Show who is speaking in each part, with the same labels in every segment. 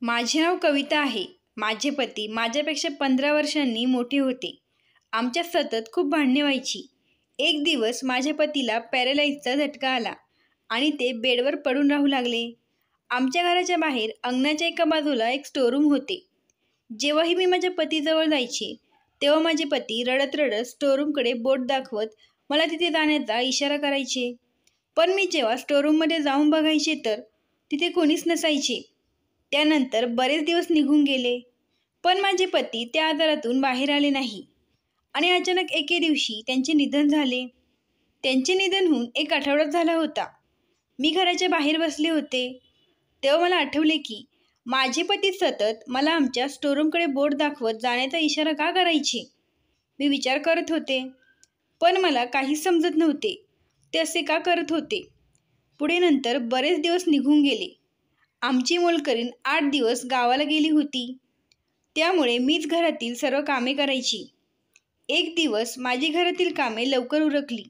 Speaker 1: माझे नाव कविता आहे. माझे पती माझ्यापेक्षा 15 वर्षांनी मोठे होते. आमच्यात सतत खूप भांडणे व्हायची. एक दिवस माझ्या पतीला पॅरालाइजचा झटका आला आणि ते बेडवर पडून राहू लागले. आमच्या घराच्या बाहेर अंगणाच्या एका बाजूला एक स्टोरूम होते. जेव्हाही मी माझ्या पतीजवळ जायचे तेव्हा माझे पती रडत रडत स्टोरूमकडे बोट दाखवत मला तिथे जाण्याचा इशारा करायचे. पण मी जेव्हा स्टोरूममध्ये जाऊन बघायचे तर तिथे कोणीच नसायचे. त्यानंतर बरेच दिवस निघून गेले, पण माझे पती त्या आजारातून बाहेर आले नाही आणि अचानक एके दिवशी त्यांचे निधन झाले. त्यांचे निधन होऊन 1 आठवडा झाला होता. मी घराच्या बाहेर बसले होते तेव्हा मला आठवले की माझे पती सतत मला आमच्या स्टोरूमकडे बोट दाखवत जाण्याचा इशारा का करायचे. मी विचार करत होते, पण मला काहीच समजत नव्हते ते असे का करत होते. पुढे नंतर बरेच दिवस निघून गेले. आमची मोलकरीण 8 दिवस गावाला गेली होती, त्यामुळे मीच घरातील सर्व कामे करायची. एक दिवस माझी घरातील कामे लवकर उरकली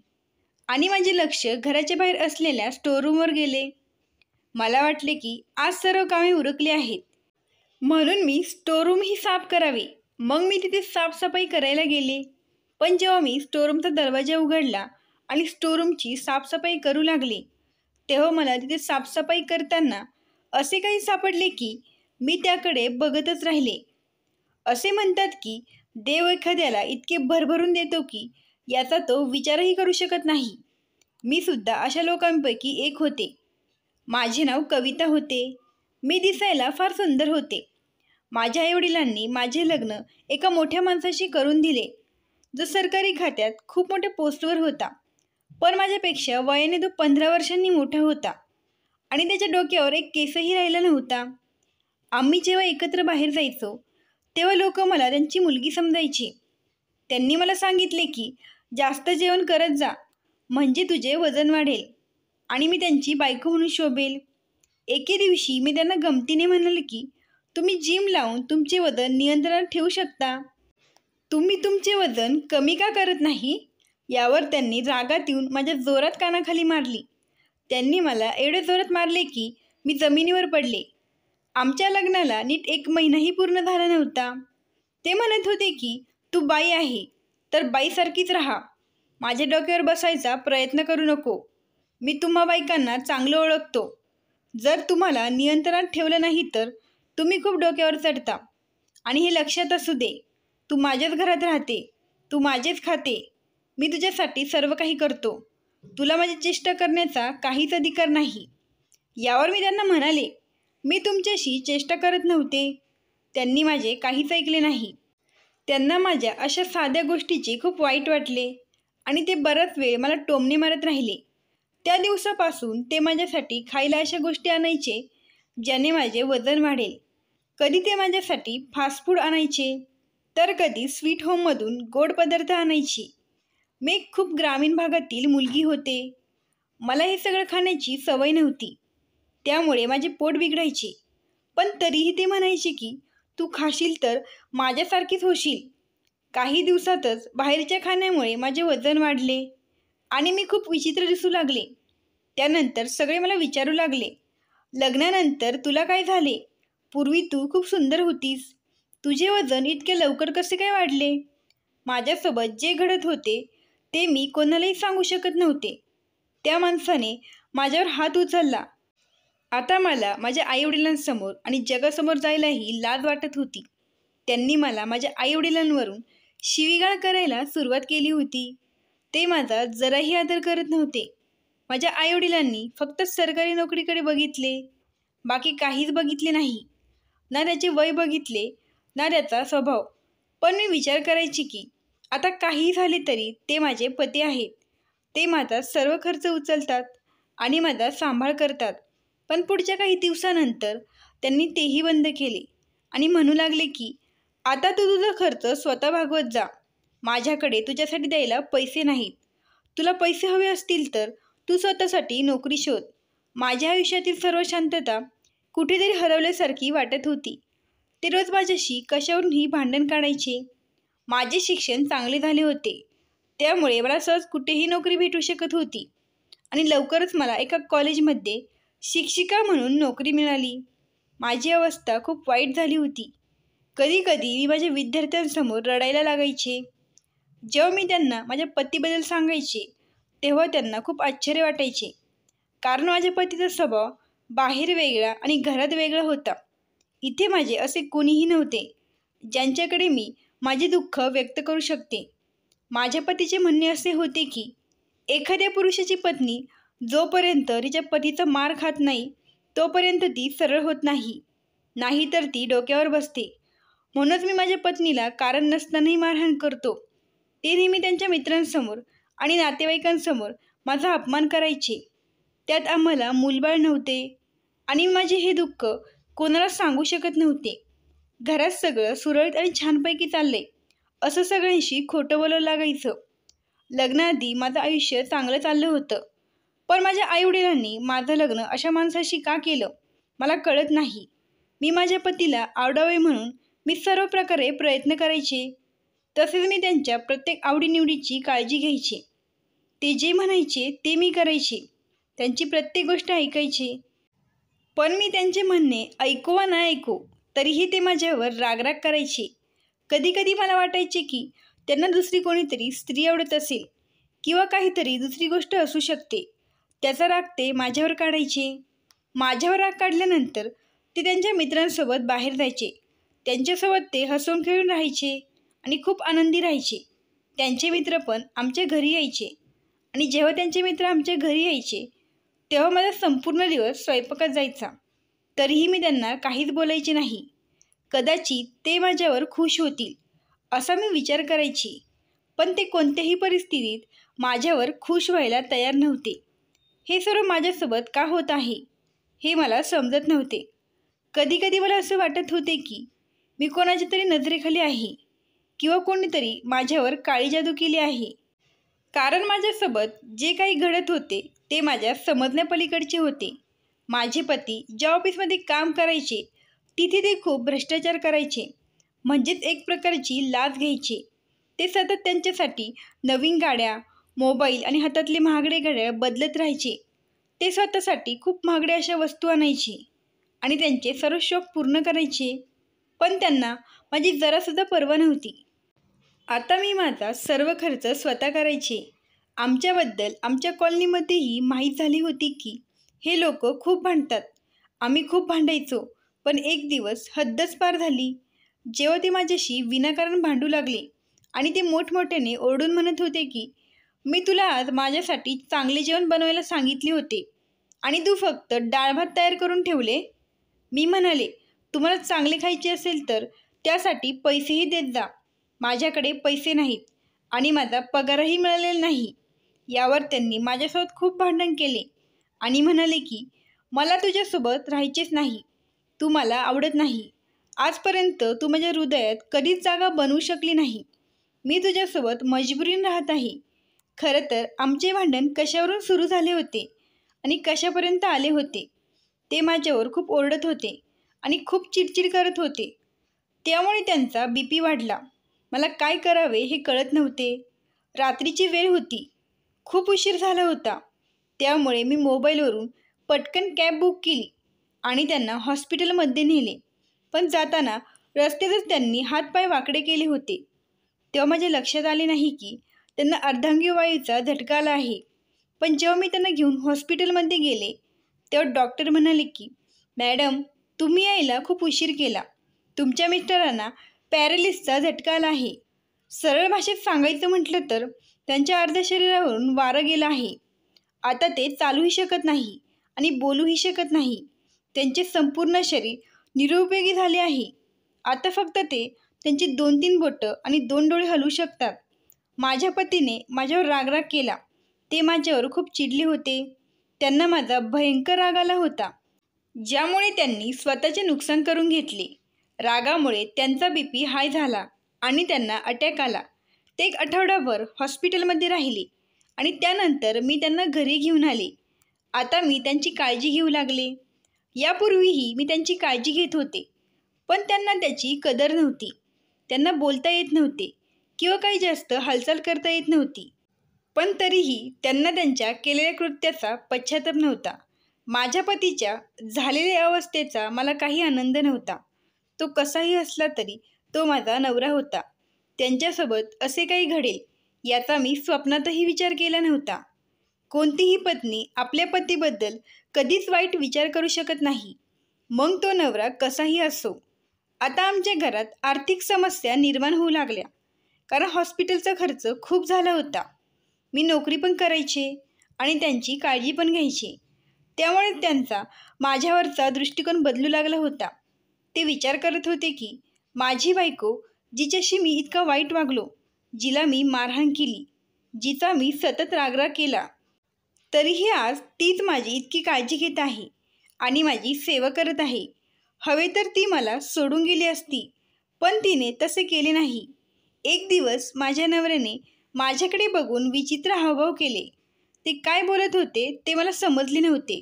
Speaker 1: आणि माझे लक्ष घराच्या बाहेर असलेल्या स्टोरूमवर गेले. मला वाटले की आज सर्व कामे उरकली आहेत, म्हणून मी स्टोरूमही साफ करावे. मग मी तिथे साफसफाई करायला गेले. पण जेव्हा मी स्टोरूमचा दरवाजा उघडला आणि स्टोरूमची साफसफाई करू लागले तेव्हा मला तिथे साफसफाई करताना असे काही सापडले की मी त्याकडे बघतच राहिले. असे म्हणतात की देव एखाद्याला इतके भरभरून देतो की याचा तो विचारही करू शकत नाही. मी सुद्धा अशा लोकांपैकी एक होते. माझे नाव कविता होते. मी दिसायला फार सुंदर होते. माझ्या आईवडिलांनी माझे लग्न एका मोठ्या माणसाशी करून दिले, जो सरकारी खात्यात खूप मोठ्या पोस्टवर होता. पण माझ्यापेक्षा वयाने तो 15 वर्षांनी मोठा होता आणि त्याच्या डोक्यावर एक केसही राहिला नव्हता. आम्ही जेव्हा एकत्र बाहेर जायचो तेव्हा लोक मला त्यांची मुलगी समजायची. त्यांनी मला सांगितले की जास्त जेवण करत जा, म्हणजे तुझे वजन वाढेल आणि मी त्यांची बायको म्हणून शोभेल. एके दिवशी मी त्यांना गमतीने म्हणाले की तुम्ही जिम लावून तुमचे वजन नियंत्रणात ठेवू शकता. तुम्ही तुमचे वजन कमी का करत नाही. यावर त्यांनी रागात येऊन माझ्या जोरात कानाखाली मारली. त्यांनी मला एवढे जोरात मारले की मी जमिनीवर पडले. आमच्या लग्नाला नीट 1 महिनाही पूर्ण झाला नव्हता. ते म्हणत होते की तू बाई आहे तर बाईसारखीच राहा, माझ्या डोक्यावर बसायचा प्रयत्न करू नको. मी तुम्हा बायकांना चांगलं ओळखतो. जर तुम्हाला नियंत्रणात ठेवलं नाही तर तुम्ही खूप डोक्यावर चढता. आणि हे लक्षात असू दे, तू माझ्याच घरात राहते, तू माझेच खाते, मी तुझ्यासाठी सर्व काही करतो. तुला माझी चेष्टा करण्याचा काहीच अधिकार नाही. यावर मी त्यांना म्हणाले, मी तुमच्याशी चेष्टा करत नव्हते. त्यांनी माझे काहीच ऐकले नाही. त्यांना माझ्या अशा साध्या गोष्टीचे खूप वाईट वाटले आणि ते बराच वेळ मला टोमणे मारत राहिले. त्या दिवसापासून ते माझ्यासाठी खायला अशा गोष्टी आणायचे ज्याने माझे वजन वाढेल. कधी ते माझ्यासाठी फास्ट फूड आणायचे तर कधी स्वीट होममधून गोड पदार्थ आणायची. मी एक खूप ग्रामीण भागातील मुलगी होते. मला हे सगळं खाण्याची सवय नव्हती, त्यामुळे माझे पोट बिघडायचे. पण तरीही ते म्हणायचे की तू खाशील तर माझ्यासारखीच होशील. काही दिवसातच बाहेरच्या खाण्यामुळे माझे वजन वाढले आणि मी खूप विचित्र दिसू लागले. त्यानंतर सगळे मला विचारू लागले, लग्नानंतर तुला काय झाले. पूर्वी तू खूप सुंदर होतीस, तुझे वजन इतके लवकर कसे काय वाढले. माझ्यासोबत जे घडत होते ते मी कोणालाही सांगू शकत नव्हते. त्या माणसाने माझ्यावर हात उचलला. आता मला माझ्या आईवडिलांसमोर आणि जगासमोर जायलाही लाज वाटत होती. त्यांनी मला माझ्या आईवडिलांवरून शिवीगाळ करायला सुरुवात केली होती. ते माझा जराही आदर करत नव्हते. माझ्या आईवडिलांनी फक्त सरकारी नोकरीकडे बघितले, बाकी काहीच बघितले नाही. ना त्याचे वय बघितले ना त्याचा स्वभाव. पण मी विचार करायची की आता काही झाले तरी ते माझे पती आहेत. ते माझा सर्व खर्च उचलतात आणि माझा सांभाळ करतात. पण पुढच्या काही दिवसानंतर त्यांनी तेही बंद केले आणि म्हणू लागले की आता तू तुझा खर्च स्वतः भागवत जा. माझ्याकडे तुझ्यासाठी द्यायला पैसे नाहीत. तुला पैसे हवे असतील तर तू स्वतःसाठी नोकरी शोध. माझ्या आयुष्यातील सर्व शांतता कुठेतरी हरवल्यासारखी वाटत होती. ते रोज माझ्याशी कशावरूनही भांडण काढायचे. माझे शिक्षण चांगले झाले होते, त्यामुळे मला सहज कुठेही नोकरी भेटू शकत होती आणि लवकरच मला एका कॉलेजमध्ये शिक्षिका म्हणून नोकरी मिळाली. माझी अवस्था खूप वाईट झाली होती. कधी कधी मी माझ्या विद्यार्थ्यांसमोर रडायला लागायचे. जेव्हा मी त्यांना माझ्या पतीबद्दल सांगायचे तेव्हा त्यांना खूप आश्चर्य वाटायचे, कारण माझ्या पतीचा स्वभाव बाहेर वेगळा आणि घरात वेगळा होता. इथे माझे असे कोणीही नव्हते ज्यांच्याकडे मी माझे दुःख व्यक्त करू शकते. माझ्या पतीचे म्हणणे असे होते की एखाद्या पुरुषाची पत्नी जोपर्यंत तिच्या पतीचा मार खात नाही तोपर्यंत ती सरळ होत नाही, नाहीतर ती डोक्यावर बसते. म्हणूनच मी माझ्या पत्नीला कारण नसतानाही मारहाण करतो. ते नेहमी त्यांच्या मित्रांसमोर आणि नातेवाईकांसमोर माझा अपमान करायचे. त्यात आम्हाला मूलबाळ नव्हते आणि माझे हे दुःख कोणाला सांगू शकत नव्हते. घरात सगळं सुरळीत आणि छानपैकी चाललंय असं सगळ्यांशी खोटं बोलावं लागायचं. लग्नाआधी माझं आयुष्य चांगलं चाललं होतं, पण माझ्या आईवडिलांनी माझं लग्न अशा माणसाशी का केलं मला कळत नाही. मी माझ्या पतीला आवडावे म्हणून मी सर्व प्रकारे प्रयत्न करायचे. तसेच मी त्यांच्या प्रत्येक आवडीनिवडीची काळजी घ्यायचे. ते जे म्हणायचे ते मी करायचे. त्यांची प्रत्येक गोष्ट ऐकायचे. पण मी त्यांचे म्हणणे ऐको वा ना ऐको तरीही ते माझ्यावर रागराग करायचे. कधी कधी मला वाटायचे की त्यांना दुसरी कोणीतरी स्त्री आवडत असेल किंवा काहीतरी दुसरी गोष्ट असू शकते. त्याचा राग ते माझ्यावर काढायचे. माझ्यावर राग काढल्यानंतर ते त्यांच्या मित्रांसोबत बाहेर जायचे. त्यांच्यासोबत ते हसून खेळून राहायचे आणि खूप आनंदी राहायचे. त्यांचे मित्र पण आमच्या घरी यायचे आणि जेव्हा त्यांचे मित्र आमच्या घरी यायचे तेव्हा माझा संपूर्ण दिवस स्वयंपाकात जायचा. तरीही मी त्यांना काहीच बोलायचे नाही. कदाचित ते माझ्यावर खुश होतील असा मी विचार करायची, पण ते कोणत्याही परिस्थितीत माझ्यावर खुश व्हायला तयार नव्हते. हे सर्व माझ्यासोबत का होत आहे हे मला समजत नव्हते. कधी कधी मला असं वाटत होते की मी कोणाच्या तरी नजरेखाली आहे किंवा कोणीतरी माझ्यावर काळी जादू केली आहे, कारण माझ्यासोबत जे काही घडत होते ते माझ्या समजण्यापलीकडचे होते. माझे पती ज्या ऑफिसमध्ये काम करायचे तिथे ते खूप भ्रष्टाचार करायचे, म्हणजेच एक प्रकारची लाच घ्यायचे. ते सतत त्यांच्यासाठी नवीन गाड्या, मोबाईल आणि हातातले महागडे घड्याळ बदलत राहायचे. ते स्वतःसाठी खूप महागड्या अशा वस्तू आणायचे आणि त्यांचे सर्व शौक पूर्ण करायचे, पण त्यांना माझी जरासुद्धा पर्वा नव्हती. आता मी माझा सर्व खर्च स्वतः करायचे. आमच्याबद्दल आमच्या कॉलनीमध्येही माहीत झाली होती की हे लोक खूप भांडतात. आम्ही खूप भांडायचो, पण एक दिवस हद्दच पार झाली जेव्हा ते माझ्याशी विनाकारण भांडू लागले आणि ते मोठमोठ्याने ओरडून म्हणत होते की मी तुला आज माझ्यासाठी चांगले जेवण बनवायला सांगितले होते आणि तू फक्त डाळ भात तयार करून ठेवले. मी म्हणाले, तुम्हाला चांगले खायचे असेल तर त्यासाठी पैसेही देत जा. माझ्याकडे पैसे नाहीत आणि माझा पगारही मिळालेला नाही. यावर त्यांनी माझ्यासोबत खूप भांडण केले आणि म्हणाले की मला तुझ्यासोबत राहायचेच नाही, तू मला आवडत नाही. आजपर्यंत तू माझ्या हृदयात कधीच जागा बनवू शकली नाही. मी तुझ्यासोबत मजबुरीने राहत आहे. खरं तर आमचे भांडण कशावरून सुरू झाले होते आणि कशापर्यंत आले होते ते माझ्यावर खूप ओरडत होते आणि खूप चिडचिड करत होते. त्यामुळे त्यांचा BP वाढला. मला काय करावे हे कळत नव्हते. रात्रीची वेळ होती, खूप उशीर झाला होता. त्यामुळे मी मोबाईलवरून पटकन कॅब बुक केली आणि त्यांना हॉस्पिटलमध्ये नेले. पण जाताना रस्त्यातच त्यांनी हातपाय वाकडे केले होते. तेव्हा माझ्या लक्षात आले नाही की त्यांना अर्धांगिक वायूचा झटका आला आहे. पण जेव्हा मी त्यांना घेऊन हॉस्पिटलमध्ये गेले तेव्हा डॉक्टर म्हणाले की मॅडम, तुम्ही यायला खूप उशीर केला. तुमच्या मिस्टरांना पॅरालिसचा झटका आला आहे. सरळ भाषेत सांगायचं म्हटलं तर त्यांच्या अर्ध्या शरीरावरून वारं गेलं आहे. आता ते चालूही शकत नाही आणि बोलूही शकत नाही. त्यांचे संपूर्ण शरीर निरुपयोगी झाले आहे. आता फक्त ते त्यांची 2-3 बोटं आणि 2 डोळे हलवू शकतात. माझ्या पतीने माझ्यावर रागराग केला. ते माझ्यावर खूप चिडले होते. त्यांना माझा भयंकर राग आला होता, ज्यामुळे त्यांनी स्वतःचे नुकसान करून घेतले. रागामुळे त्यांचा BP हाय झाला आणि त्यांना अटॅक आला. ते 1 आठवडाभर हॉस्पिटलमध्ये राहिले आणि त्यानंतर मी त्यांना घरी घेऊन आले. आता मी त्यांची काळजी घेऊ लागले. यापूर्वीही मी त्यांची काळजी घेत होते, पण त्यांना त्याची कदर नव्हती. त्यांना बोलता येत नव्हते किंवा काही जास्त हालचाल करता येत नव्हती. पण तरीही त्यांना त्यांच्या केलेल्या कृत्याचा पश्चाताप नव्हता. माझ्या पतीच्या झालेल्या अवस्थेचा मला काही आनंद नव्हता. तो कसाही असला तरी तो माझा नवरा होता. त्यांच्यासोबत असे काही घडेल याचा मी स्वप्नातही विचार केला नव्हता. कोणतीही पत्नी आपल्या पतीबद्दल कधीच वाईट विचार करू शकत नाही, मग तो नवरा कसाही असो. आता आमच्या घरात आर्थिक समस्या निर्माण होऊ लागल्या, कारण हॉस्पिटलचा खर्च खूप झाला होता. मी नोकरी पण करायचे आणि त्यांची काळजी पण घ्यायची. त्यामुळे त्यांचा माझ्यावरचा दृष्टिकोन बदलू लागला होता. ते विचार करत होते की माझी बायको, जिच्याशी मी इतका वाईट वागलो, जिला मी मारहाण केली, जिचा मी सतत रागराग केला, तरीही आज तीच माझी इतकी काळजी घेत आहे आणि माझी सेवा करत आहे. हवे तर ती मला सोडून गेली असती, पण तिने तसे केले नाही. एक दिवस माझ्या नवऱ्याने माझ्याकडे बघून विचित्र हावभाव केले. ते काय बोलत होते ते मला समजले नव्हते.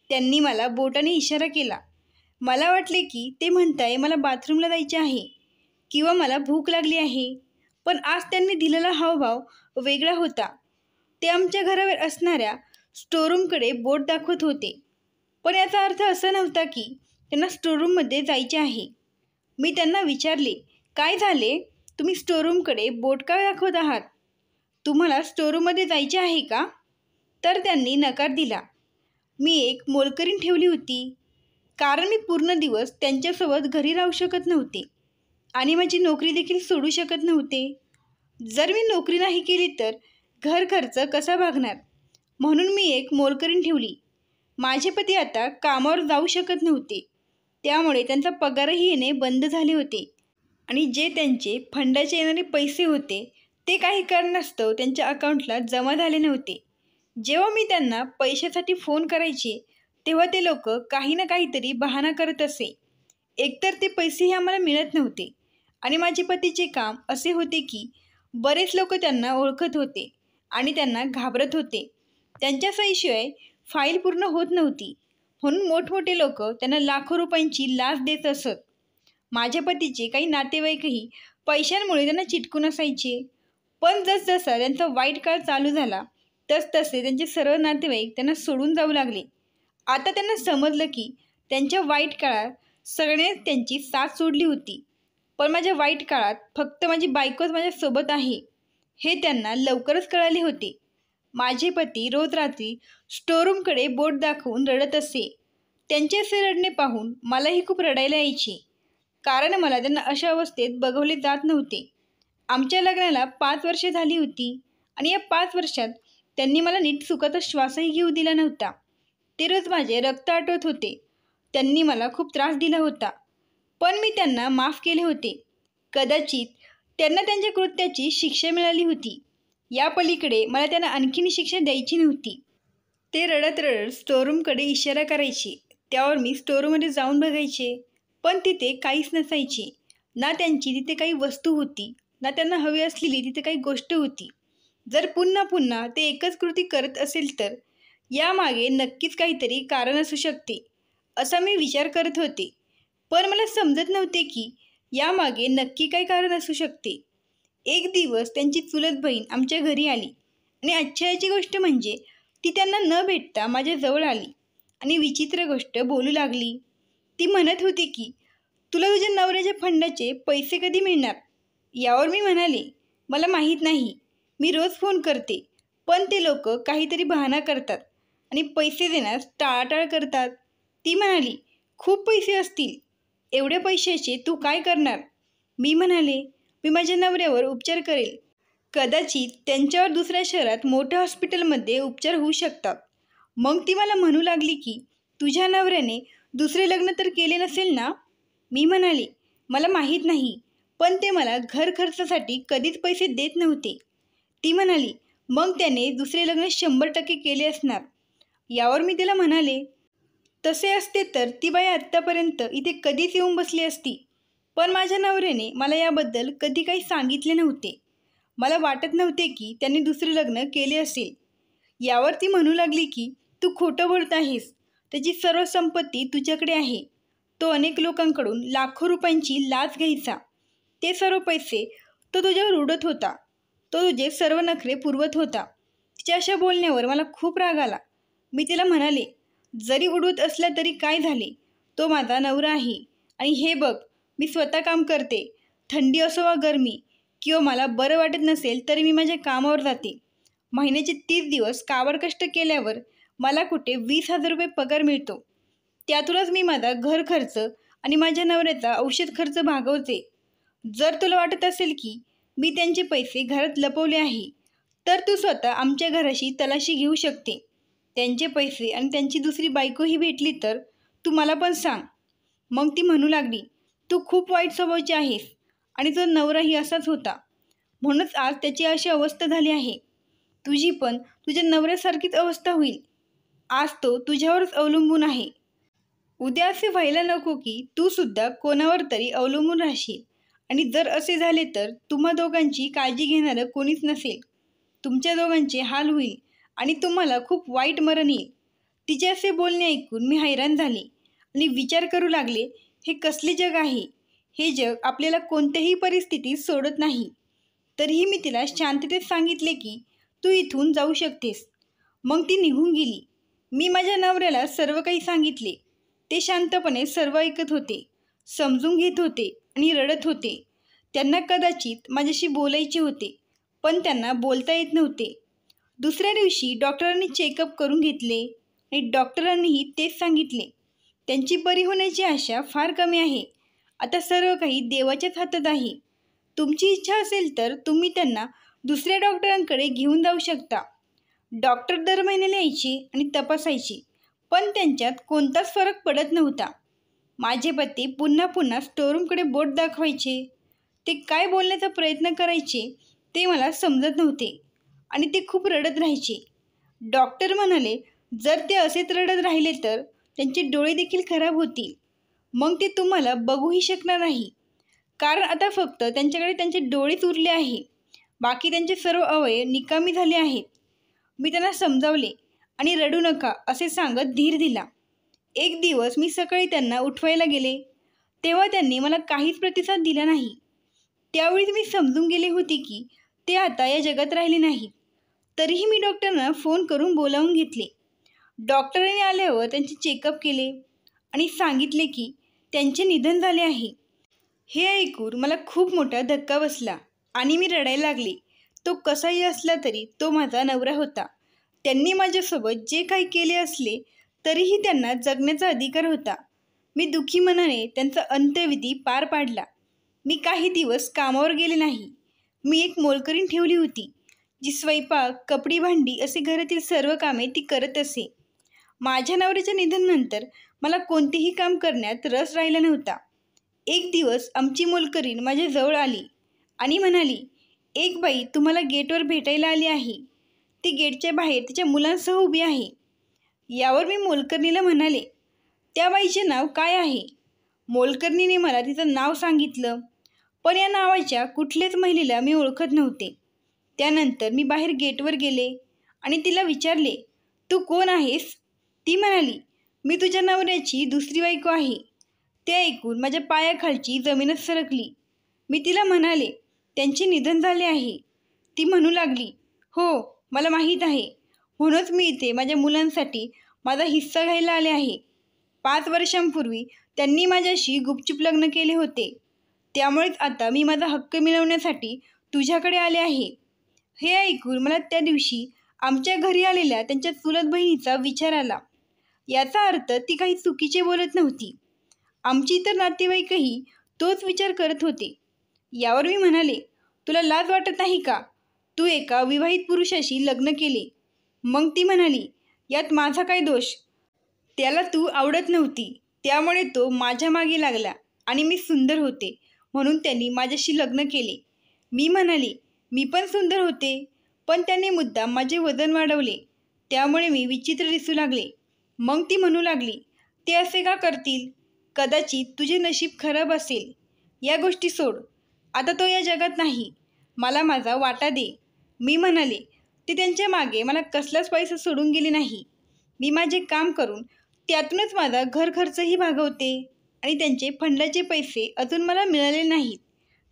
Speaker 1: त्यांनी मला बोटाने इशारा केला. मला वाटले की ते म्हणताय मला बाथरूमला जायचे आहे किंवा मला भूक लागली आहे. पण आज त्यांनी दिलेला हावभाव वेगळा होता. ते आमच्या घरावर असणाऱ्या स्टोरूमकडे बोट दाखवत होते. पण याचा अर्थ असा नव्हता की त्यांना स्टोरूममध्ये जायचे आहे. मी त्यांना विचारले, काय झाले? तुम्ही स्टोरूमकडे बोट का दाखवत आहात? तुम्हाला स्टोरूममध्ये जायचे आहे का? तर त्यांनी नकार दिला. मी एक मोलकरीण ठेवली होती, कारण मी पूर्ण दिवस त्यांच्यासोबत घरी राहू शकत नव्हते आणि माझी नोकरी देखील सोडू शकत नव्हते. जर मी नोकरी नाही केली तर घर खर्च कसा भागणार, म्हणून मी एक मोलकरीण ठेवली. माझे पती आता कामावर जाऊ शकत नव्हते, त्यामुळे त्यांचा पगारही येणे बंद झाले होते आणि जे त्यांचे फंडाचे येणारे पैसे होते ते काही कारणास्तव त्यांच्या अकाउंटला जमा झाले नव्हते. जेव्हा मी त्यांना पैशासाठी फोन करायचे तेव्हा ते लोक काही ना काहीतरी बहाणा करत असे. एकतर ते पैसेही आम्हाला मिळत नव्हते आणि माझे पतीचे काम असे होते की बरेच लोक त्यांना ओळखत होते आणि त्यांना घाबरत होते. त्यांच्या सहीशिवाय फाईल पूर्ण होत नव्हती, म्हणून मोठमोठे लोक त्यांना लाखो रुपयांची लाच देत असत. माझ्या पतीचे काही नातेवाईकही पैशांमुळे त्यांना चिटकून असायचे. पण जसजसा त्यांचा वाईट काळ चालू झाला तसतसे त्यांचे सर्व नातेवाईक त्यांना सोडून जाऊ लागले. आता त्यांना समजलं की त्यांच्या वाईट काळात सगळ्यांनीच त्यांची साथ सोडली होती, पण माझ्या वाईट काळात फक्त माझी बायकोच माझ्यासोबत आहे हे त्यांना लवकरच कळाले होते. माझे पती रोज रात्री स्टोरूमकडे बोट दाखवून रडत असे. त्यांचे असे रडणे पाहून मलाही खूप रडायला यायचे, कारण मला त्यांना अशा अवस्थेत बघवले जात नव्हते. आमच्या लग्नाला 5 वर्षे झाली होती आणि या 5 वर्षात त्यांनी मला नीट सुखाचा श्वासही घेऊ दिला नव्हता. ते रोज माझे रक्त आटवत होते. त्यांनी मला खूप त्रास दिला होता, पण मी त्यांना माफ केले होते. कदाचित त्यांना त्यांच्या कृत्याची शिक्षा मिळाली होती. या पलीकडे मला त्यांना आणखीन शिक्षा द्यायची नव्हती. ते रडत रडत स्टोरूमकडे इशारा करायचे. त्यावर मी स्टोरूममध्ये जाऊन बघायचे, पण तिथे काहीच नसायचे. ना त्यांची तिथे काही वस्तू होती, ना त्यांना हवी असलेली तिथे काही गोष्ट होती. जर पुन्हा पुन्हा ते एकच कृती करत असेल तर यामागे नक्कीच काहीतरी कारण असू शकते, असा मी विचार करत होते. पण मला समजत नव्हते की यामागे नक्की काय कारण असू शकते. एक दिवस त्यांची चुलत बहीण आमच्या घरी आली आणि आश्चर्याची गोष्ट म्हणजे ती त्यांना न भेटता माझ्या जवळ आली आणि विचित्र गोष्ट बोलू लागली. ती म्हणत होती की तुला तुझ्या नवऱ्याच्या फंडाचे पैसे कधी मिळणार? यावर मी म्हणाले, मला माहीत नाही. मी रोज फोन करते, पण ते लोक काहीतरी बहाणा करतात आणि पैसे देण्यास टाळाटाळ करतात. ती म्हणाली, खूप पैसे असतील, एवढ्या पैशाचे तू काय करणार? मी म्हणाले, मी माझ्या नवऱ्यावर उपचार करेल. कदाचित त्यांच्यावर दुसऱ्या शहरात मोठ्या हॉस्पिटलमध्ये उपचार होऊ शकतात. मग ती मला म्हणू लागली की तुझ्या नवऱ्याने दुसरे लग्न तर केले नसेल ना? मी म्हणाले, मला माहीत नाही, पण ते मला घर खर्चासाठी कधीच पैसे देत नव्हते. ती म्हणाली, मग त्याने दुसरे लग्न 100% केले असणार. यावर मी तिला म्हणाले, तसे असते तर ती बाई आत्तापर्यंत इथे कधीच येऊन बसली असती. पण माझ्या नवऱ्याने मला याबद्दल कधी काही सांगितले नव्हते. मला वाटत नव्हते की त्यांनी दुसरे लग्न केले असेल. यावर ती म्हणू लागली की तू खोटं बोलत आहेस. त्याची सर्व संपत्ती तुझ्याकडे आहे. तो अनेक लोकांकडून लाखो रुपयांची लाच घ्यायचा. ते सर्व पैसे तो तुझ्यावर उडत होता. तो तुझे सर्व नखरे पुरवत होता. तिच्या अशा बोलण्यावर मला खूप राग आला. मी तिला म्हणाले, जरी उडवत असला तरी काय झाले, तो माझा नवरा आहे. आणि हे बघ, मी स्वतः काम करते. थंडी असो वा गरमी किंवा मला बरं वाटत नसेल तरी मी माझ्या कामावर जाते. महिन्याचे 30 दिवस काबाड कष्ट केल्यावर मला कुठे 20,000 रुपये पगार मिळतो. त्यातूनच मी माझा घर खर्च आणि माझ्या नवऱ्याचा औषध खर्च भागवते. जर तुला वाटत असेल की मी त्यांचे पैसे घरात लपवले आहे, तर तू स्वतः आमच्या घराशी तलाशी घेऊ शकते. त्यांचे पैसे आणि त्यांची दुसरी बायकोही भेटली तर तू मला पण सांग. मग ती म्हणू लागली, तू खूप वाईट स्वभावाची आहेस आणि तो नवराही असाच होता. म्हणूनच आज त्याची अशी अवस्था झाली आहे. तुझी पण तुझ्या नवऱ्यासारखीच अवस्था होईल. आज तो तुझ्यावरच अवलंबून आहे. उद्या असे व्हायला नको की तू सुद्धा कोणावर तरी अवलंबून राहशील आणि जर असे झाले तर तुम्हा दोघांची काळजी घेणारं कोणीच नसेल. तुमच्या दोघांचे हाल होईल आणि तुम्हाला खूप वाईट मरण येईल. तिचे असे बोलणे ऐकून मी हैराण झाले आणि विचार करू लागले, हे कसले जग आहे. हे जग आपल्याला कोणत्याही परिस्थितीत सोडत नाही. तरीही मी तिला शांततेत सांगितले की तू इथून जाऊ शकतेस. मग ती निघून गेली. मी माझ्या नवऱ्याला सर्व काही सांगितले. ते शांतपणे सर्व ऐकत होते, समजून घेत होते आणि रडत होते. त्यांना कदाचित माझ्याशी बोलायचे होते, पण त्यांना बोलता येत नव्हते. दुसऱ्या दिवशी डॉक्टरांनी चेकअप करून घेतले आणि डॉक्टरांनीही तेच सांगितले, त्यांची बरी होण्याची आशा फार कमी आहे. आता सर्व काही देवाच्याच हातात आहे. तुमची इच्छा असेल तर तुम्ही त्यांना दुसऱ्या डॉक्टरांकडे घेऊन जाऊ शकता. डॉक्टर दर महिन्याला यायचे आणि तपासायचे, पण त्यांच्यात कोणताच फरक पडत नव्हता. माझे पती पुन्हा पुन्हा स्टोरूमकडे बोट दाखवायचे. ते काय बोलण्याचा प्रयत्न करायचे ते मला समजत नव्हते आणि ते खूप रडत राहायचे. डॉक्टर म्हणाले, जर ते असेच रडत राहिले तर त्यांचे डोळे देखील खराब होतील. मग ते तुम्हाला बघूही शकणार नाही, कारण आता फक्त त्यांच्याकडे त्यांचे डोळेच उरले आहे. बाकी त्यांचे सर्व अवयव निकामी झाले आहेत. मी त्यांना समजावले आणि रडू नका असे सांगत धीर दिला. एक दिवस मी सकाळी त्यांना उठवायला गेले तेव्हा त्यांनी मला काहीच प्रतिसाद दिला नाही. त्यावेळी मी समजून गेले होते की ते आता या जगात राहिले नाहीत. तरीही मी डॉक्टरांना फोन करून बोलावून घेतले. डॉक्टरांनी आल्यावर त्यांचे चेकअप केले आणि सांगितले की त्यांचे निधन झाले आहे. हे ऐकून मला खूप मोठा धक्का बसला आणि मी रडायला लागले. तो कसाही असला तरी तो माझा नवरा होता. त्यांनी माझ्यासोबत जे काही केले असले तरीही त्यांना जगण्याचा अधिकार होता. मी दुःखी मनाने त्यांचा अंत्यविधी पार पाडला. मी काही दिवस कामावर गेले नाही. मी एक मोलकरीण ठेवली होती, जी स्वयंपाक, कपडी, भांडी असे घरातील सर्व कामे ती करत असे. माझ्या नवऱ्याच्या निधनानंतर मला कोणतेही काम करण्यात रस राहिला नव्हता. एक दिवस आमची मोलकरीण माझ्या जवळ आली आणि म्हणाली, एक बाई तुम्हाला गेटवर भेटायला आली आहे. ती गेटच्या बाहेर तिच्या मुलांसह उभी आहे. यावर मी मोलकरणीला म्हणाले, त्या बाईचे नाव काय आहे? मोलकरणीने मला तिचं नाव सांगितलं, पण या नावाच्या कुठल्याच महिलेला मी ओळखत नव्हते. त्यानंतर मी बाहेर गेटवर गेले आणि तिला विचारले, तू कोण आहेस? ती म्हणाली, मी तुझ्या नवऱ्याची दुसरी बायको आहे. ते ऐकून माझ्या पायाखालची जमीनच सरकली. मी तिला म्हणाले, त्यांचे निधन झाले आहे. ती म्हणू लागली, हो मला माहीत आहे. म्हणूनच मी इथे माझ्या मुलांसाठी माझा हिस्सा घ्यायला आले आहे. 5 वर्षांपूर्वी त्यांनी माझ्याशी गुपचूप लग्न केले होते. त्यामुळेच आता मी माझा हक्क मिळवण्यासाठी तुझ्याकडे आले आहे. हे ऐकून मला त्या दिवशी आमच्या घरी आलेल्या त्यांच्या चुलत बहिणीचा विचार आला. याचा अर्थ ती काही चुकीचे बोलत नव्हती. आमची इतर नातेवाईकही तोच विचार करत होते. यावर मी म्हणाले, तुला लाज वाटत नाही का? तू एका विवाहित पुरुषाशी लग्न केले. मग ती म्हणाली, यात माझा काय दोष? त्याला तू आवडत नव्हती, त्यामुळे तो माझ्या मागे लागला आणि मी सुंदर होते म्हणून त्यांनी माझ्याशी लग्न केले. मी म्हणाले, मी पण सुंदर होते, पण त्याने मुद्दाम माझे वजन वाढवले, त्यामुळे मी विचित्र दिसू लागले. मग ती म्हणू लागली, ते असे का करतील? कदाचित तुझे नशीब खराब असेल. या गोष्टी सोड, आता तो या जगात नाही. मला माझा वाटा दे. मी म्हणाले, ते त्यांच्या मागे मला कसलाच पैसा सोडून गेले नाही. मी माझे काम करून त्यातूनच माझा घर खर्चही भागवते आणि त्यांचे फंडाचे पैसे अजून मला मिळाले नाहीत.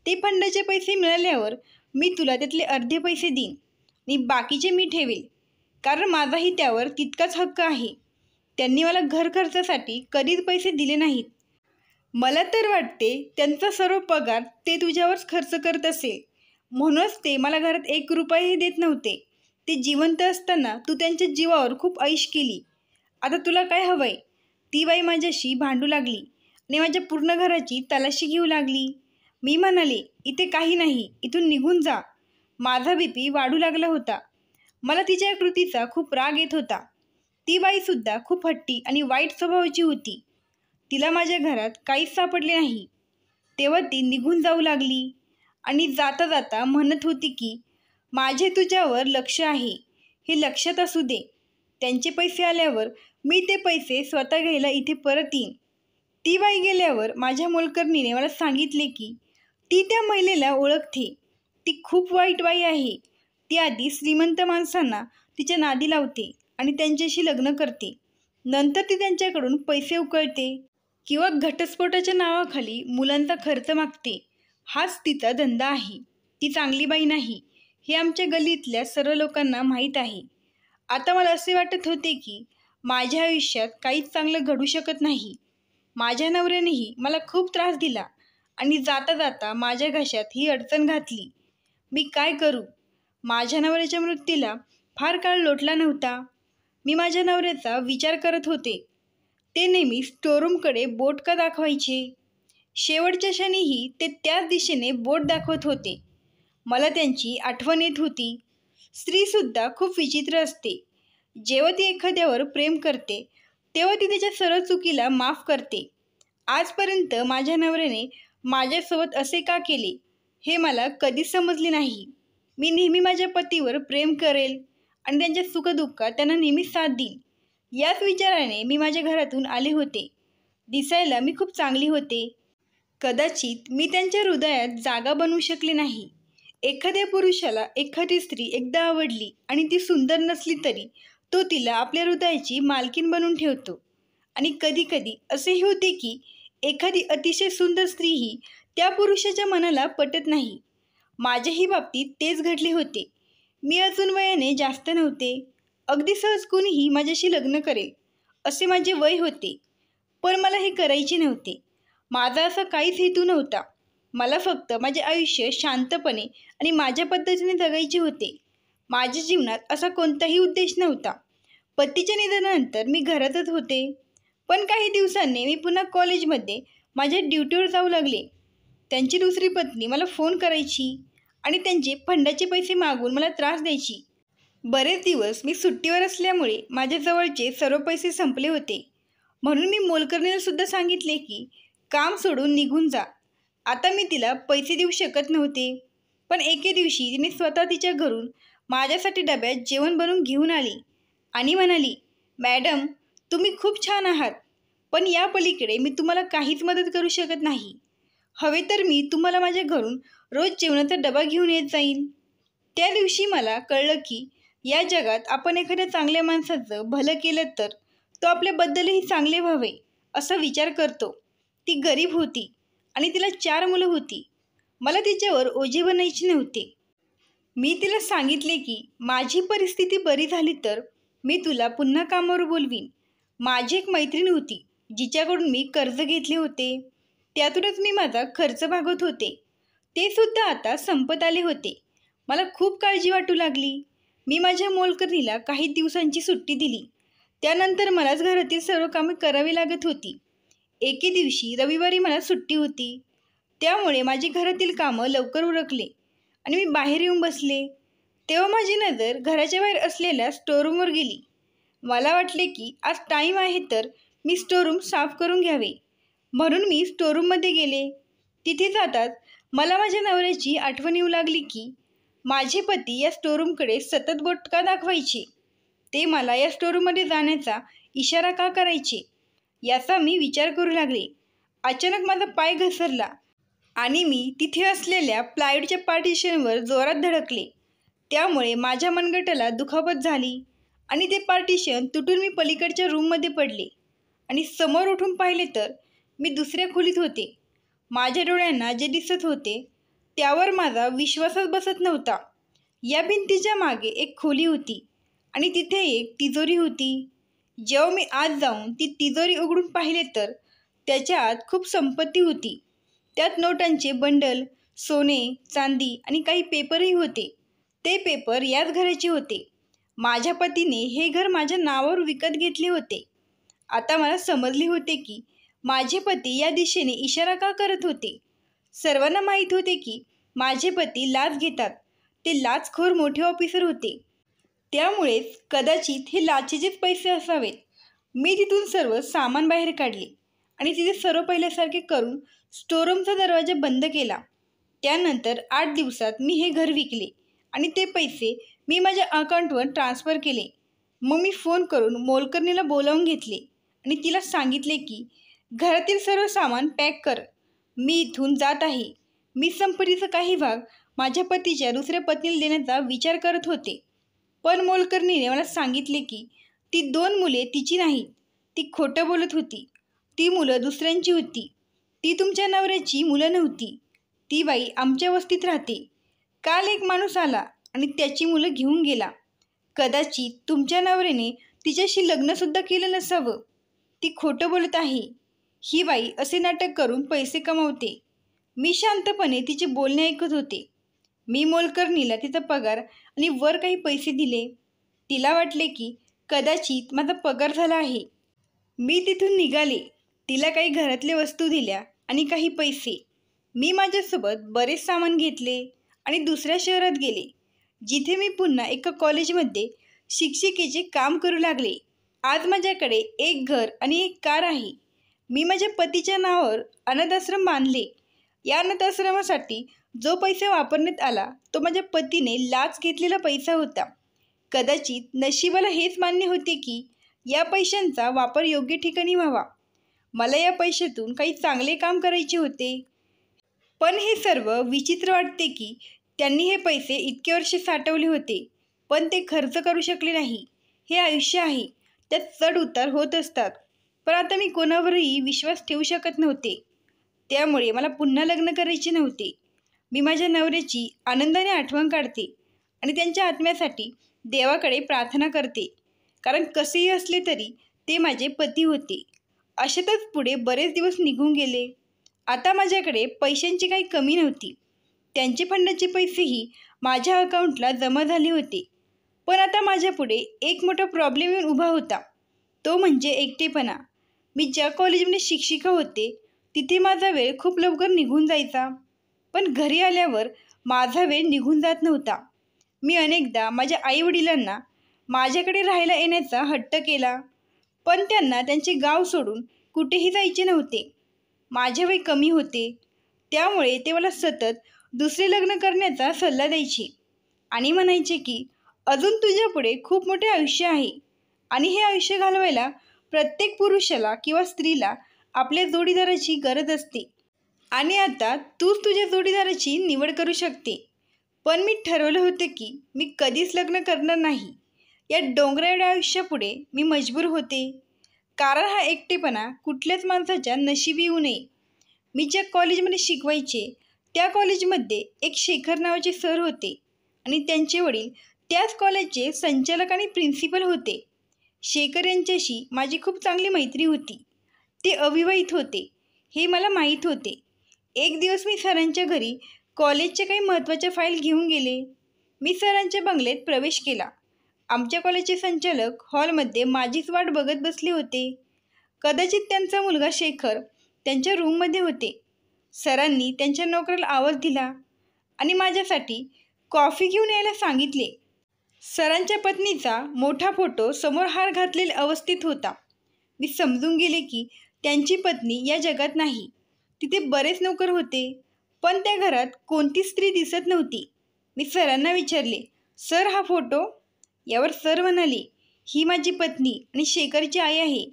Speaker 1: ते फंडाचे पैसे मिळाल्यावर मी तुला त्यातले अर्धे पैसे देईन आणि बाकीचे मी ठेवेल, कारण माझाही त्यावर तितकाच हक्क आहे. त्यांनी मला घर खर्चासाठी कधीच पैसे दिले नाहीत. मला तर वाटते त्यांचा सर्व पगार ते तुझ्यावरच खर्च करत असेल, म्हणूनच ते मला घरात 1 रुपयाही देत नव्हते. ते जिवंत असताना तू त्यांच्या जीवावर खूप ऐश केली. आता तुला काय हवंय? ती बाई माझ्याशी भांडू लागली आणि माझ्या पूर्ण घराची तलाशी घेऊ लागली. मी म्हणाले, इथे काही नाही, इथून निघून जा. माझा बीपी वाढू लागला होता. मला तिच्या कृतीचा खूप राग येत होता. ती बाईसुद्धा खूप हट्टी आणि वाईट स्वभावाची होती. तिला माझ्या घरात काहीच सापडले नाही. तेव्हा ती निघून जाऊ लागली आणि जाता जाता म्हणत होती की माझे तुझ्यावर लक्ष आहे, हे लक्षात असू दे. त्यांचे पैसे आल्यावर मी ते पैसे स्वतः घ्यायला इथे परत येईन. ती बाई गेल्यावर माझ्या मोलकरणीने मला सांगितले की ती त्या महिलेला ओळखते. ती खूप वाईट बाई आहे. ती आधी श्रीमंत माणसांना तिच्या नादी लावते आणि त्यांच्याशी लग्न करते. नंतर ती त्यांच्याकडून पैसे उकळते किंवा घटस्फोटाच्या नावाखाली मुलांचा खर्च मागते. हाच तिचा धंदा आहे. ती चांगली बाई नाही, हे आमच्या गल्लीतल्या सर्व लोकांना माहीत आहे. आता मला असे वाटत होते की माझ्या आयुष्यात काहीच चांगलं घडू शकत नाही. माझ्या नवऱ्यानेही मला खूप त्रास दिला आणि जाता जाता माझ्या घशात ही अडचण घातली. मी काय करू? माझ्या नवऱ्याच्या मृत्यूला फार काळ लोटला नव्हता. मी माझ्या नवऱ्याचा विचार करत होते. ते नेहमी स्टोरूमकडे बोट का दाखवायचे? शेवटच्या क्षणीही ते त्याच दिशेने बोट दाखवत होते. मला त्यांची आठवण येत होती. स्त्रीसुद्धा खूप विचित्र असते. जेव्हा ती एखाद्यावर प्रेम करते तेव्हा ती त्याच्या सर्व चुकीला माफ करते. आजपर्यंत माझ्या नवऱ्याने माझ्यासोबत असे का केले हे मला कधीच समजले नाही. मी नेहमी माझ्या पतीवर प्रेम करेल आणि त्यांच्या सुखदुःखात त्यांना नेहमी साथ देईन, याच विचाराने मी माझ्या घरातून आले होते. दिसायला मी खूप चांगली होते. कदाचित मी त्यांच्या हृदयात जागा बनवू शकले नाही. एखाद्या पुरुषाला एखादी स्त्री एकदा आवडली आणि ती सुंदर नसली तरी तो तिला आपल्या हृदयाची मालकीण बनवून ठेवतो. आणि कधीकधी असेही होते की एखादी अतिशय सुंदर स्त्रीही त्या पुरुषाच्या मनाला पटत नाही. माझ्याही बाबतीत तेच घडले होते. मी अजून वयाने जास्त नव्हते. अगदी सहज कोणीही माझ्याशी लग्न करेल असे माझे वय होते. पण मला हे करायचे नव्हते. माझा असा काहीच हेतू नव्हता. मला फक्त माझे आयुष्य शांतपणे आणि माझ्या पद्धतीने जगायचे होते. माझ्या जीवनात असा कोणताही उद्देश नव्हता. पतीच्या निधनानंतर मी घरातच होते. पण काही दिवसांनी मी पुन्हा कॉलेजमध्ये माझ्या ड्युटीवर जाऊ लागले. त्यांची दुसरी पत्नी मला फोन करायची आणि त्यांचे फंडाचे पैसे मागून मला त्रास द्यायची. बरेच दिवस मी सुट्टीवर असल्यामुळे माझ्याजवळचे सर्व पैसे संपले होते. म्हणून मी मोलकरणीला सुद्धा सांगितले की काम सोडून निघून जा. आता मी तिला पैसे देऊ शकत नव्हते. पण एके दिवशी तिने स्वतः तिच्या घरून माझ्यासाठी डब्यात जेवण बनवून घेऊन आली आणि म्हणाली, मॅडम तुम्ही खूप छान आहात, पण या पलीकडे मी तुम्हाला काहीच मदत करू शकत नाही. हवे तर मी तुम्हाला माझ्या घरून रोज जेवणाचा डबा घेऊन येत जाईन. त्या दिवशी मला कळलं की या जगात आपण एखाद्या चांगल्या माणसाचं भलं केलं तर तो आपल्याबद्दलही चांगले व्हावे असा विचार करतो. ती गरीब होती आणि तिला 4 मुलं होती. मला तिच्यावर ओझे बनायचे नव्हते. मी तिला सांगितले की माझी परिस्थिती बरी झाली तर मी तुला पुन्हा कामावर बोलवीन. माझी एक मैत्रीण होती जिच्याकडून मी कर्ज घेतले होते. त्यातूनच मी माझा खर्च भागवत होते. ते सुद्धा आता संपत आले होते. मला खूप काळजी वाटू लागली. मी माझ्या मोलकरणीला काही दिवसांची सुट्टी दिली. त्यानंतर मलाच घरातील सर्व कामे करावी लागत होती. एके दिवशी रविवारी मला सुट्टी होती. त्यामुळे माझी घरातील कामं लवकर उरकले आणि मी बाहेर येऊन बसले. तेव्हा माझी नजर घराच्या बाहेर असलेल्या स्टोरूमवर गेली. मला वाटले की आज टाईम आहे तर मी स्टोरूम साफ करून घ्यावे, म्हणून मी स्टोरूममध्ये गेले. तिथे जाताच मला माझ्या नवऱ्याची आठवण येऊ लागली की माझे पती या स्टोरूमकडे सतत बोट का दाखवायचे? ते मला या स्टोरूममध्ये जाण्याचा इशारा का करायचे? याचा मी विचार करू लागले. अचानक माझा पाय घसरला आणि मी तिथे असलेल्या प्लायवूडच्या पार्टिशनवर जोरात धडकले. त्यामुळे माझ्या मनगटाला दुखापत झाली आणि ते पार्टिशन तुटून मी पलीकडच्या रूममध्ये पडले आणि समोर उठून पाहिले तर मी दुसऱ्या खोलीत होते. माझ्या डोळ्यांना जे दिसत होते त्यावर माझा विश्वासच बसत नव्हता. या भिंतीच्या मागे एक खोली होती आणि तिथे एक तिजोरी होती. जेव्हा मी आत जाऊन ती तिजोरी उघडून पाहिले तर त्याच्या आत खूप संपत्ती होती. त्यात नोटांचे बंडल, सोने, चांदी आणि काही पेपरही होते. ते पेपर याच घराचे होते. माझ्या पतीने हे घर माझ्या नावावर विकत घेतले होते. आता मला समजले होते की माझे पती या दिशेने इशारा का करत होते. सर्वांना माहीत होते की माझे पती लाच घेतात. ते लाचखोर मोठे ऑफिसर होते. त्यामुळेच कदाचित हे लाचेचेच पैसे असावेत. मी तिथून सर्व सामान बाहेर काढले आणि तिथे सर्व पहिल्यासारखे करून स्टोरूमचा दरवाजा बंद केला. त्यानंतर 8 दिवसात मी हे घर विकले आणि ते पैसे मी माझ्या अकाउंटवर ट्रान्स्फर केले. मग मी फोन करून मोलकरणीला बोलावून घेतले आणि तिला सांगितले की घरातील सर्व सामान पॅक कर. मी इथून जात आहे. मी संपत्तीचा काही भाग माझ्या पतीच्या दुसऱ्या पत्नीला देण्याचा विचार करत होते. पण मोलकरणीने मला सांगितले की ती 2 मुले तिची नाहीत. ती खोटं बोलत होती. ती मुलं दुसऱ्यांची होती. ती तुमच्या नवऱ्याची मुलं नव्हती. ती बाई आमच्या वस्तीत राहते. काल एक माणूस आला आणि त्याची मुलं घेऊन गेला. कदाचित तुमच्या नवऱ्याने तिच्याशी लग्नसुद्धा केलं नसावं. ती खोटं बोलत आहे. ही बाई असे नाटक करून पैसे कमावते. मी शांतपणे तिचे बोलणे ऐकत होते. मी मोलकरणीला तिचा पगार आणि वर काही पैसे दिले. तिला वाटले की कदाचित माझा पगार झाला आहे. मी तिथून निघाले. तिला काही घरातले वस्तू दिल्या आणि काही पैसे. मी माझ्यासोबत बरेच सामान घेतले आणि दुसऱ्या शहरात गेले, जिथे मी पुन्हा एका कॉलेजमध्ये शिक्षिकेचे काम करू लागले. आज माझ्याकडे एक घर आणि एक कार आहे. मी माझ्या पतीच्या नावावर अनाथाश्रम बांधले. या अनाथाश्रमासाठी जो पैसा वापरण्यात आला तो माझ्या पतीने लाच घेतलेला पैसा होता. कदाचित नशिबाला हेच मान्य होते की या पैशांचा वापर योग्य ठिकाणी व्हावा. मला या पैशातून काही चांगले काम करायचे होते. पण हे सर्व विचित्र वाटते की त्यांनी हे पैसे इतके वर्ष साठवले होते, पण ते खर्च करू शकले नाही. हे आयुष्य आहे, त्यात चढ उतार होत असतात. पण आता मी कोणावरही विश्वास ठेवू शकत नव्हते. त्यामुळे मला पुन्हा लग्न करायचे नव्हते. मी माझ्या नवऱ्याची आनंदाने आठवण काढते आणि त्यांच्या आत्म्यासाठी देवाकडे प्रार्थना करते, कारण कसेही असले तरी ते माझे पती होते. अशातच पुढे बरेच दिवस निघून गेले. आता माझ्याकडे पैशांची काही कमी नव्हती. त्यांचे फंडाचे पैसेही माझ्या अकाउंटला जमा झाले होते. पण आता माझ्यापुढे एक मोठा प्रॉब्लेम येऊन उभा होता. तो म्हणजे एकटेपणा. मी ज्या कॉलेजमध्ये शिक्षिका होते तिथे माझा वेळ खूप लवकर निघून जायचा, पण घरी आल्यावर माझा वेळ निघून जात नव्हता. मी अनेकदा माझ्या आईवडिलांना माझ्याकडे राहायला येण्याचा हट्ट केला, पण त्यांना त्यांचे गाव सोडून कुठेही जायचे नव्हते. माझे वय कमी होते, त्यामुळे ते मला सतत दुसरे लग्न करण्याचा सल्ला द्यायचे आणि म्हणायचे की अजून तुझ्यापुढे खूप मोठे आयुष्य आहे आणि हे आयुष्य घालवायला प्रत्येक पुरुषाला किंवा स्त्रीला आपल्या जोडीदाराची गरज असते आणि आता तूच तुझ्या जोडीदाराची निवड करू शकते. पण मी ठरवलं होतं की मी कधीच लग्न करणार नाही. या डोंगराएवढ्या आयुष्यापुढे मी मजबूर होते, कारण हा एकटेपणा कुठल्याच माणसाच्या नशिबी येऊ नये. मी ज्या कॉलेजमध्ये शिकवायचे त्या कॉलेजमध्ये एक शेखर नावाचे सर होते आणि त्यांचे वडील त्याच कॉलेजचे संचालक आणि प्रिन्सिपल होते. शेखर यांच्याशी माझी खूप चांगली मैत्री होती. ते अविवाहित होते हे मला माहीत होते. एक दिवस मी सरांच्या घरी कॉलेजच्या काही महत्त्वाच्या फाईल घेऊन गेले. मी सरांच्या बंगल्यात प्रवेश केला. आमच्या कॉलेजचे संचालक हॉलमध्ये माझीच वाट बघत बसले होते. कदाचित त्यांचा मुलगा शेखर त्यांच्या रूममध्ये होते. सरांनी त्यांच्या नोकराला आवाज दिला आणि माझ्यासाठी कॉफी घेऊन यायला सांगितले. सरांच्या पत्नीचा मोठा फोटो समोर हार घातलेल्या अवस्थेत होता. मी समजून गेले की त्यांची पत्नी या जगात नाही. तिथे बरेच नोकर होते, पण त्या घरात कोणतीच स्त्री दिसत नव्हती. मी सरांना विचारले, सर हा फोटो? यावर सर म्हणाले, ही माझी पत्नी आणि शेखरची आई आहे.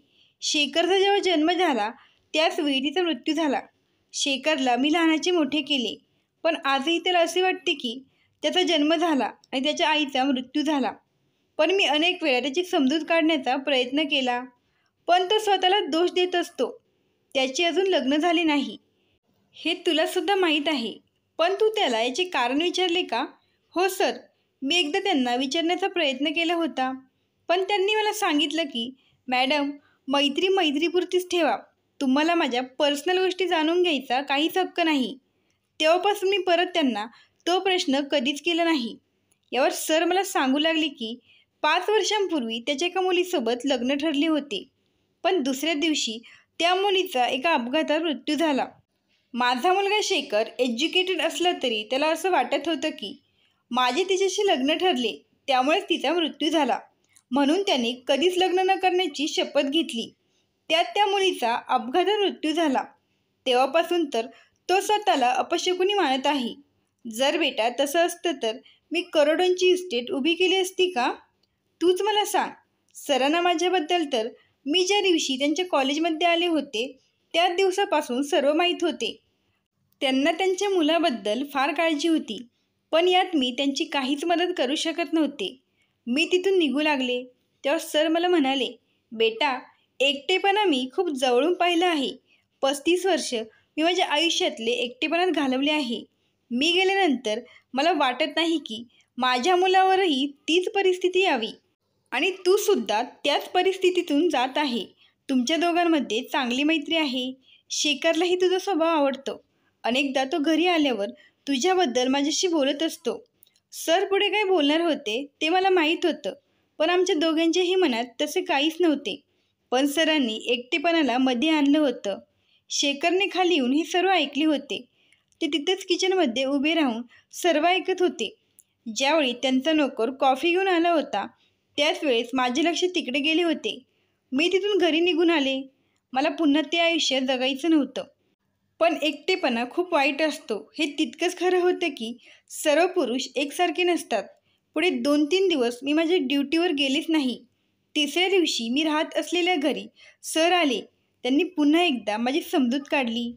Speaker 1: शेखरचा जेव्हा जन्म झाला त्याच वेळी तिचा मृत्यू झाला. शेखरला मी लहानाचे मोठे केले, पण आजही त्याला असे वाटते की त्याचा जन्म झाला आणि त्याच्या आईचा मृत्यू झाला. पण मी अनेक वेळा त्याची समजूत काढण्याचा प्रयत्न केला, पण तो स्वतःला दोष देत असतो. त्याचे अजून लग्न झाले नाही हे तुलासुद्धा माहीत आहे. पण तू त्याला याचे कारण विचारले का? हो सर, मी एकदा त्यांना विचारण्याचा प्रयत्न केला होता, पण त्यांनी मला सांगितलं की मॅडम, मैत्री मैत्रीपुरतीच ठेवा. तुम्हाला माझ्या पर्सनल गोष्टी जाणून घ्यायचा काहीच हक्क नाही. तेव्हापासून मी परत त्यांना तो प्रश्न कधीच केला नाही. यावर सर मला सांगू लागले की 5 वर्षांपूर्वी त्याच्या एका मुलीसोबत लग्न ठरले होते. पण दुसऱ्या दिवशी त्या मुलीचा एका अपघातात मृत्यू झाला. माझा मुलगा शेखर एज्युकेटेड असला तरी त्याला असं वाटत होतं की माझे तिच्याशी लग्न ठरले, त्यामुळेच तिचा मृत्यू झाला. म्हणून त्याने कधीच लग्न न करण्याची शपथ घेतली. त्यात त्या मुलीचा अपघातात मृत्यू झाला. तेव्हापासून तर तो स्वतःला अपशकुनी मानत आहे. जर बेटा तसं असतं तर मी करोडोंची इस्टेट उभी केली असती का? तूच मला सांग. सरांना माझ्याबद्दल तर मी ज्या दिवशी त्यांच्या कॉलेजमध्ये आले होते त्याच दिवसापासून सर्व माहीत होते. त्यांना त्यांच्या मुलाबद्दल फार काळजी होती, पण यात मी त्यांची काहीच मदत करू शकत नव्हते. मी तिथून निघू लागले तेव्हा सर मला म्हणाले, बेटा, एकटेपणा मी खूप जवळून पाहिलं आहे. 35 वर्ष मी माझ्या आयुष्यातले एकटेपणात घालवले आहे. मी गेल्यानंतर मला वाटत नाही की माझ्या मुलावरही तीच परिस्थिती यावी. आणि तू सुद्धा त्याच परिस्थितीतून जात आहे. तुमच्या दोघांमध्ये चांगली मैत्री आहे. शेखरलाही तुझा स्वभाव आवडतो. अनेकदा तो घरी आल्यावर तुझ्याबद्दल माझ्याशी बोलत असतो. सर पुढे काय बोलणार होते ते मला माहीत होतं, पण आमच्या दोघांच्याही मनात तसे काहीच नव्हते. पण सरांनी एकटेपणाला मध्ये आणलं होतं. शेखरने खाली येऊन हे सर्व ऐकले होते. ते तिथेच किचनमध्ये उभे राहून सर्व ऐकत होते. ज्यावेळी त्यांचा नोकर कॉफी घेऊन आला होता त्याच वेळेस माझे लक्ष तिकडे गेले होते. मी तिथून घरी निघून आले. मला पुन्हा ते आयुष्य जगायचं नव्हतं. पण एकटेपणा खूप वाईट असतो हे तितकंच खरं होतं की सर्व पुरुष एकसारखे नसतात. पुढे 2-3 दिवस मी माझ्या ड्युटीवर गेलेच नाही. तिसऱ्या दिवशी मी राहत असलेल्या घरी सर आले. त्यांनी पुन्हा एकदा माझी समजूत काढली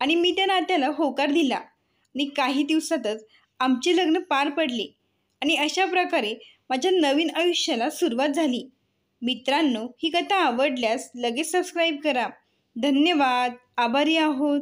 Speaker 1: आणि मी त्या नात्याला होकार दिला आणि काही दिवसातच आमचे लग्न पार पडले आणि अशा प्रकारे माझ्या नवीन आयुष्याला सुरुवात झाली. मित्रांनो, ही कथा आवडल्यास लगेच सबस्क्राईब करा. धन्यवाद. आभारी आहोत.